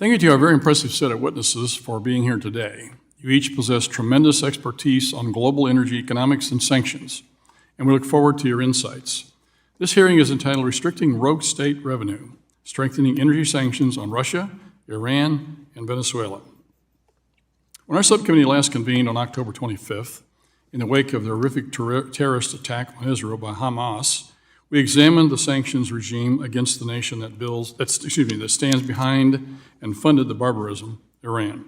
Thank you to our very impressive set of witnesses for being here today. You each possess tremendous expertise on global energy economics and sanctions, and we look forward to your insights. This hearing is entitled Restricting Rogue State Revenue, Strengthening Energy Sanctions on Russia, Iran, and Venezuela. When our subcommittee last convened on October 25th, in the wake of the horrific terrorist attack on Israel by Hamas, we examined the sanctions regime against the nation that stands behind and funded the barbarism, Iran.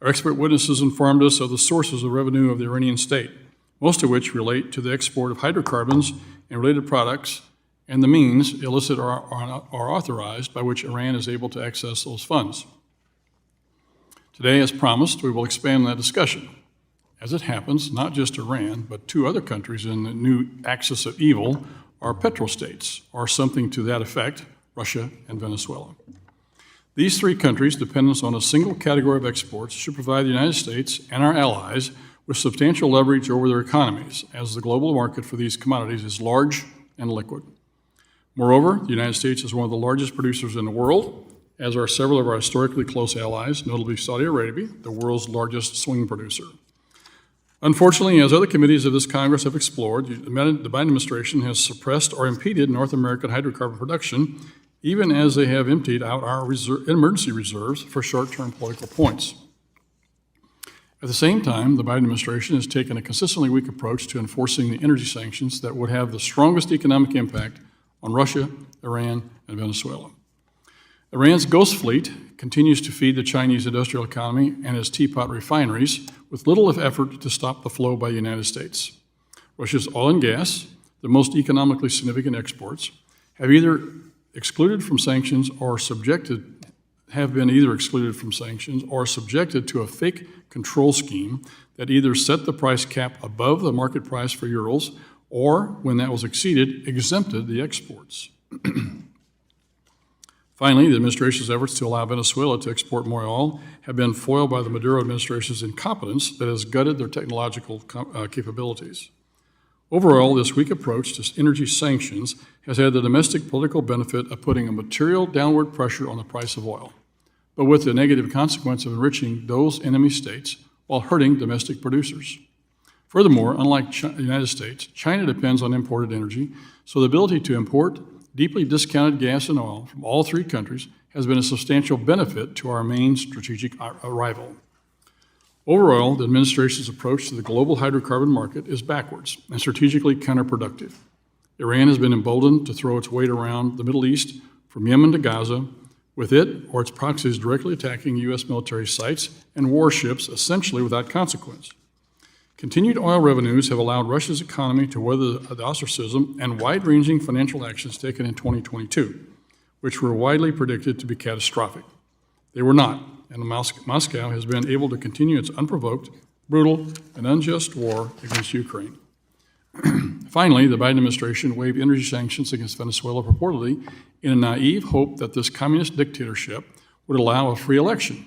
Our expert witnesses informed us of the sources of revenue of the Iranian state, most of which relate to the export of hydrocarbons and related products and the means, illicit or authorized, by which Iran is able to access those funds. Today, as promised, we will expand on that discussion. As it happens, not just Iran, but two other countries in the new axis of evil are petrostates, or something to that effect, Russia and Venezuela. These three countries' dependence on a single category of exports should provide the United States and our allies with substantial leverage over their economies, as the global market for these commodities is large and liquid. Moreover, the United States is one of the largest producers in the world, as are several of our historically close allies, notably Saudi Arabia, the world's largest swing producer. Unfortunately, as other committees of this Congress have explored, the Biden administration has suppressed or impeded North American hydrocarbon production, even as they have emptied out our emergency reserves for short-term political points. At the same time, the Biden administration has taken a consistently weak approach to enforcing the energy sanctions that would have the strongest economic impact on Russia, Iran, and Venezuela. Iran's ghost fleet continues to feed the Chinese industrial economy and its teapot refineries with little if effort to stop the flow by the United States. Russia's oil and gas, the most economically significant exports, have been either excluded from sanctions or subjected to a fake control scheme that either set the price cap above the market price for Urals or, when that was exceeded, exempted the exports. Finally, the administration's efforts to allow Venezuela to export more oil have been foiled by the Maduro administration's incompetence that has gutted their technological capabilities. Overall, this weak approach to energy sanctions has had the domestic political benefit of putting a material downward pressure on the price of oil, but with the negative consequence of enriching those enemy states while hurting domestic producers. Furthermore, unlike the United States, China depends on imported energy, so the ability to import deeply discounted gas and oil from all three countries has been a substantial benefit to our main strategic rival. Overall, the administration's approach to the global hydrocarbon market is backwards and strategically counterproductive. Iran has been emboldened to throw its weight around the Middle East from Yemen to Gaza, with it or its proxies directly attacking U.S. military sites and warships essentially without consequence. Continued oil revenues have allowed Russia's economy to weather the ostracism and wide-ranging financial actions taken in 2022, which were widely predicted to be catastrophic. They were not, and Moscow has been able to continue its unprovoked, brutal, and unjust war against Ukraine. Finally, the Biden administration waived energy sanctions against Venezuela purportedly in a naive hope that this communist dictatorship would allow a free election.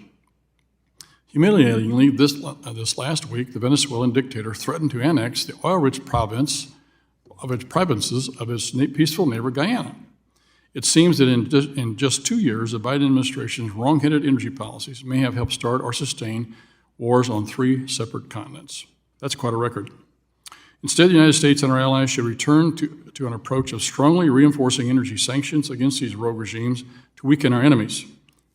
Humiliatingly, this last week, the Venezuelan dictator threatened to annex the oil-rich provinces of its peaceful neighbor Guyana. It seems that in just 2 years, the Biden administration's wrong-headed energy policies may have helped start or sustain wars on 3 separate continents. That's quite a record. Instead, the United States and our allies should return to an approach of strongly reinforcing energy sanctions against these rogue regimes to weaken our enemies.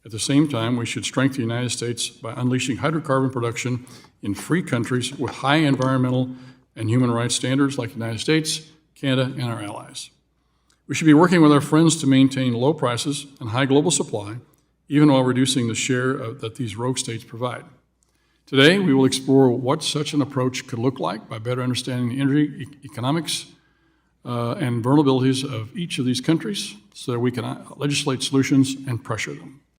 At the same time, we should strengthen the United States by unleashing hydrocarbon production in free countries with high environmental and human rights standards like the United States, Canada, and our allies. We should be working with our friends to maintain low prices and high global supply, even while reducing the share that these rogue states provide. Today, we will explore what such an approach could look like by better understanding the energy economics and vulnerabilities of each of these countries so that we can legislate solutions and pressure them.